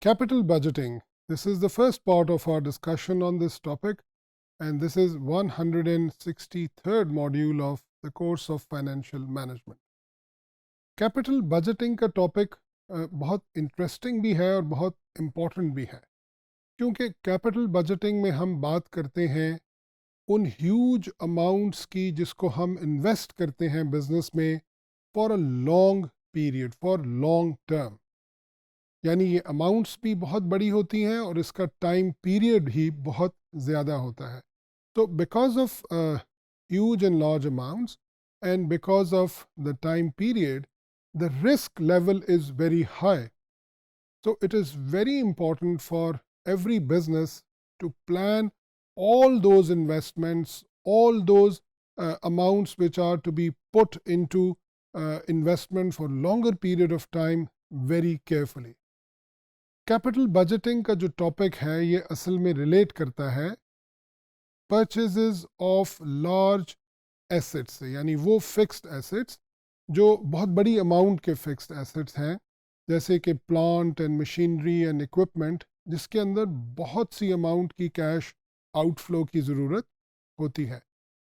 Capital budgeting. This is the first part of our discussion on this topic, and this is 163rd module of the course of financial management. Capital budgeting का topic बहुत interesting भी है और बहुत important भी है, क्योंकि capital budgeting में हम बात करते हैं उन ह्यूज अमाउंट्स की जिसको हम इन्वेस्ट करते हैं बिजनेस में for a long period, for long term. यानी ये अमाउंट्स भी बहुत बड़ी होती हैं और इसका टाइम पीरियड भी बहुत ज़्यादा होता है। तो because of huge and large amounts and because of the time period, the risk level is very high. So it is very important for every business to plan all those investments, all those amounts which are to be put into investment for longer period of time very carefully. Capital budgeting का जो topic है ये असल में relate करता है purchases of large assets से, यानी वो फिक्स्ड एसेट्स जो बहुत बड़ी अमाउंट के फिक्स्ड एसेट्स हैं, जैसे कि plant and machinery and equipment, जिसके अंदर बहुत सी अमाउंट की कैश आउटफ्लो की ज़रूरत होती है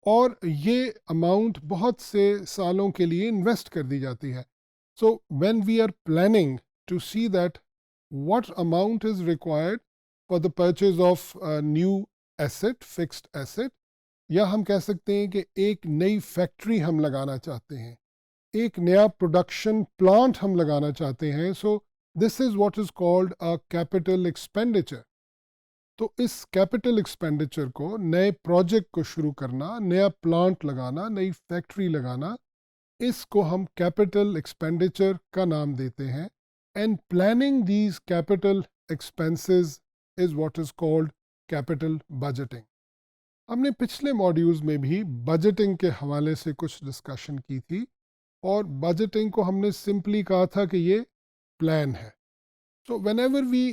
और ये अमाउंट बहुत से सालों के लिए इन्वेस्ट कर दी जाती है। So when we are planning to see that what amount is required for the purchase of a new asset, fixed asset, या हम कह सकते हैं कि एक नई फैक्ट्री हम लगाना चाहते हैं, एक नया प्रोडक्शन प्लांट हम लगाना चाहते हैं। So this is what is called a capital expenditure. तो इस कैपिटल एक्सपेंडिचर को, नए प्रोजेक्ट को शुरू करना, नया प्लांट लगाना, नई फैक्ट्री लगाना, इसको हम कैपिटल एक्सपेंडिचर का नाम देते हैं। And planning these capital expenses is what is called capital budgeting. हमने पिछले मॉड्यूल्स में भी बजटिंग के हवाले से कुछ डिस्कशन की थी और बजटिंग को हमने सिंपली कहा था कि ये प्लान है। So whenever we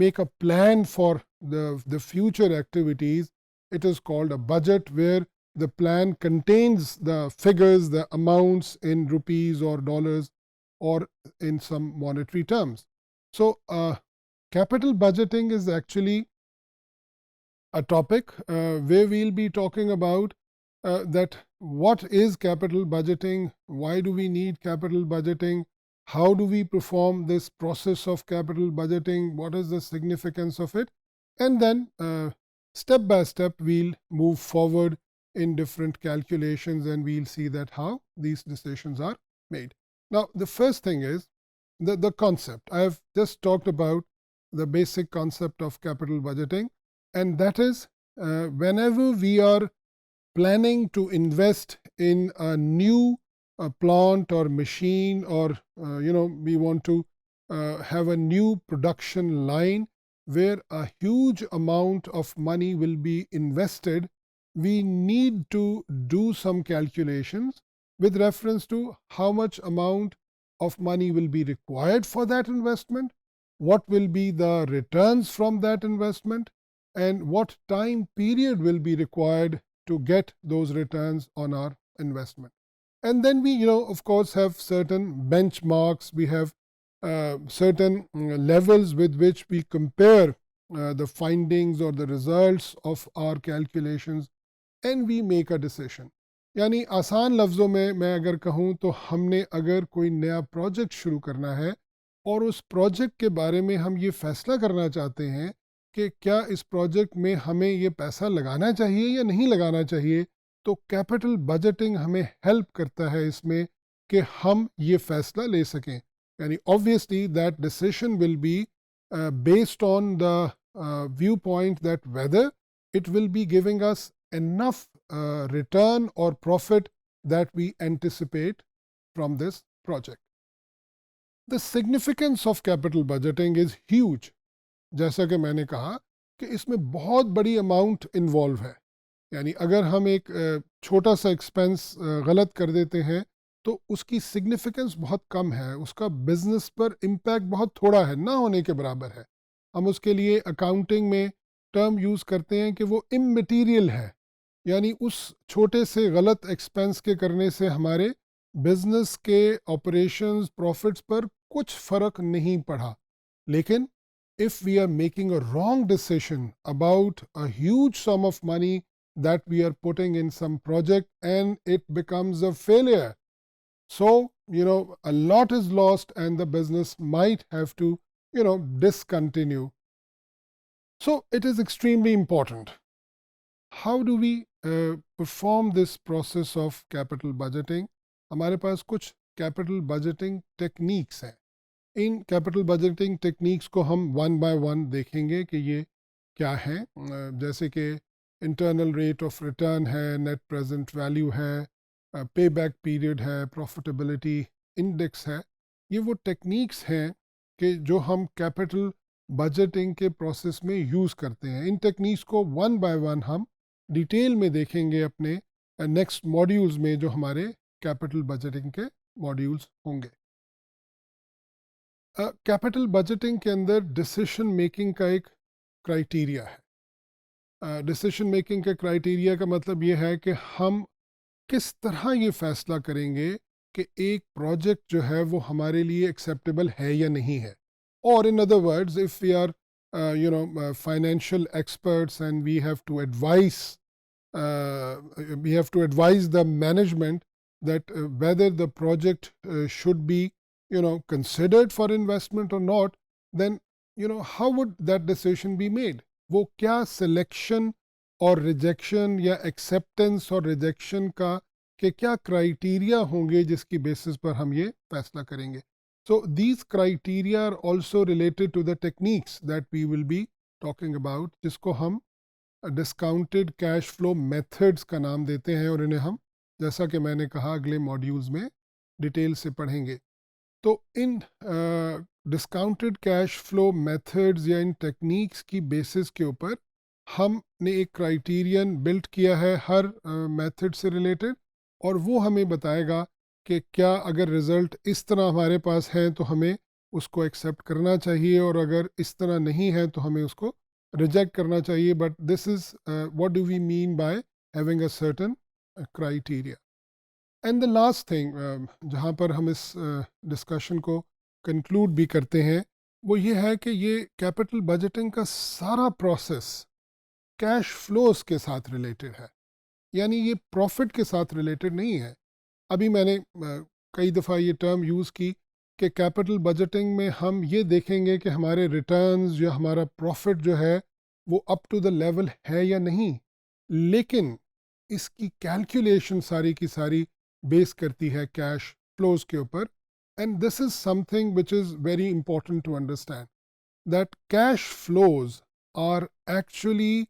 make a plan for the future activities, it is called a budget, where the plan contains the figures, the amounts in rupees or dollars or in some monetary terms. So capital budgeting is actually a topic where we'll be talking about that what is capital budgeting, why do we need capital budgeting, how do we perform this process of capital budgeting, what is the significance of it, and then step by step we'll move forward in different calculations and we'll see that how these decisions are made. Now, the first thing is the concept. I have just talked about the basic concept of capital budgeting, and that is whenever we are planning to invest in a new plant or machine, or we want to have a new production line where a huge amount of money will be invested, we need to do some calculations with reference to how much amount of money will be required for that investment, what will be the returns from that investment, and what time period will be required to get those returns on our investment. And then we, of course, have certain benchmarks, we have certain levels with which we compare the findings or the results of our calculations, and we make a decision. यानी आसान लफ्ज़ों में मैं अगर कहूँ तो हमने अगर कोई नया प्रोजेक्ट शुरू करना है और उस प्रोजेक्ट के बारे में हम ये फ़ैसला करना चाहते हैं कि क्या इस प्रोजेक्ट में हमें ये पैसा लगाना चाहिए या नहीं लगाना चाहिए, तो कैपिटल बजटिंग हमें हेल्प करता है इसमें कि हम ये फ़ैसला ले सकें। यानी obviously that decision will be based on the view point that whether it will be giving us enough return or profit that we anticipate from this project. The significance of capital budgeting is huge. जैसा कि मैंने कहा कि इसमें बहुत बड़ी amount involve है। यानी अगर हम एक छोटा सा एक्सपेंस गलत कर देते हैं तो उसकी सिग्निफिकेंस बहुत कम है, उसका बिजनेस पर इम्पैक्ट बहुत थोड़ा है, ना होने के बराबर है। हम उसके लिए अकाउंटिंग में टर्म यूज़ करते हैं कि वो इममटीरियल है, यानी उस छोटे से गलत एक्सपेंस के करने से हमारे बिजनेस के ऑपरेशंस प्रॉफिट्स पर कुछ फ़र्क नहीं पड़ा। लेकिन if we are making a wrong decision about a huge sum of money that we are putting in some project and it becomes a failure, so a lot is lost and the business might have to discontinue. So it is extremely important. How do we perform this process of capital budgeting? हमारे पास कुछ capital budgeting techniques हैं. In capital budgeting techniques को हम one by one देखेंगे कि ये क्या हैं. जैसे कि इंटरनल रेट ऑफ रिटर्न है, नेट प्रेजेंट वैल्यू है, पे बैक पीरियड है, प्रॉफिटेबिलिटी इंडेक्स है. ये वो टेक्निक्स हैं कि जो हम कैपिटल बजटिंग के प्रोसेस में यूज़ करते हैं. इन टेक्निक्स को वन बाय वन हम डिटेल में देखेंगे अपने नेक्स्ट मॉड्यूल्स में, जो हमारे कैपिटल बजटिंग के मॉड्यूल्स होंगे. कैपिटल बजटिंग के अंदर डिसीशन मेकिंग का एक क्राइटेरिया है. डिसीशन मेकिंग के क्राइटेरिया का मतलब ये है कि हम किस तरह ये फैसला करेंगे कि एक प्रोजेक्ट जो है वो हमारे लिए एक्सेप्टेबल है या नहीं है. और in other words, if we are financial experts and we have to advise the management that whether the project should be considered for investment or not, then how would that decision be made? वो क्या selection और rejection या acceptance और rejection का के क्या criteria होंगे जिसकी basis पर हम ये फैसला करेंगे. So these criteria are also related to the techniques that we will be talking about, जिसको हम discounted cash flow methods का नाम देते हैं, और इन्हें हम, जैसा कि मैंने कहा, अगले मॉड्यूल्स में डिटेल से पढ़ेंगे. तो इन डिस्काउंटेड कैश फ्लो मेथड्स या इन टेक्निक्स की बेसिस के ऊपर हमने एक क्राइटेरियन बिल्ट किया है हर मेथड से रिलेटेड, और वो हमें बताएगा कि क्या अगर रिज़ल्ट इस तरह हमारे पास है तो हमें उसको एक्सेप्ट करना चाहिए, और अगर इस तरह नहीं है तो हमें उसको रिजेक्ट करना चाहिए. But this is what do we mean by having a certain criteria. And the last thing जहाँ पर हम इस डिस्कशन को कंक्लूड भी करते हैं, वो ये है कि ये कैपिटल बजटिंग का सारा प्रोसेस कैश फ्लोस के साथ रिलेटेड है, यानी ये प्रॉफिट के साथ रिलेटेड नहीं है. अभी मैंने कई दफ़ा ये टर्म यूज़ की कि कैपिटल बजटिंग में हम ये देखेंगे कि हमारे रिटर्न्स या हमारा प्रॉफिट जो है वो अप टू द लेवल है या नहीं, लेकिन इसकी कैलकुलेशन सारी की सारी बेस करती है कैश फ्लोज के ऊपर. And this is something which is very important to understand, that cash flows are actually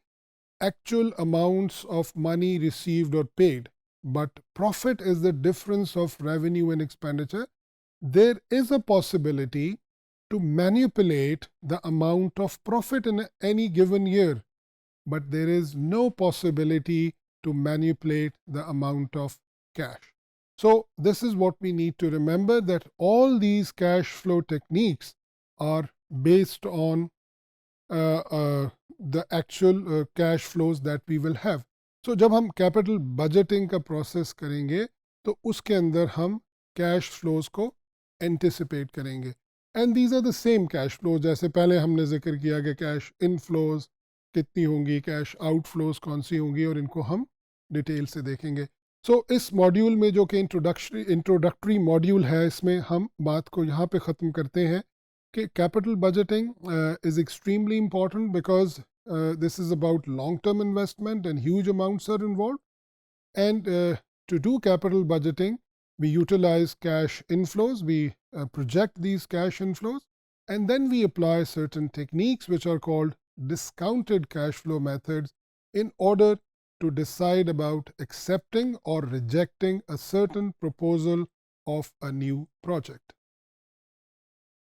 actual amounts of money received or paid, but profit is the difference of revenue and expenditure. There is a possibility to manipulate the amount of profit in any given year, but there is no possibility to manipulate the amount of cash. So this is what we need to remember, that all these cash flow techniques are based on the actual cash flows that we will have. So जब हम capital budgeting का process करेंगे तो उसके अंदर हम cash flows को anticipate करेंगे. And these are the same cash flows, जैसे पहले हमने जिक्र किया कि कैश इनफ्लोज कितनी होंगी, कैश आउटफ्लोज कौन सी होंगी, और इनको हम डिटेल से देखेंगे. सो इस मॉड्यूल में, जो कि इंट्रोडक्टरी मॉड्यूल है, इसमें हम बात को यहाँ पे ख़त्म करते हैं कि capital budgeting is extremely important because this is about long-term investment and huge amounts are involved. And to do capital budgeting, we utilize cash inflows, we project these cash inflows, and then we apply certain techniques which are called discounted cash flow methods in order to decide about accepting or rejecting a certain proposal of a new project.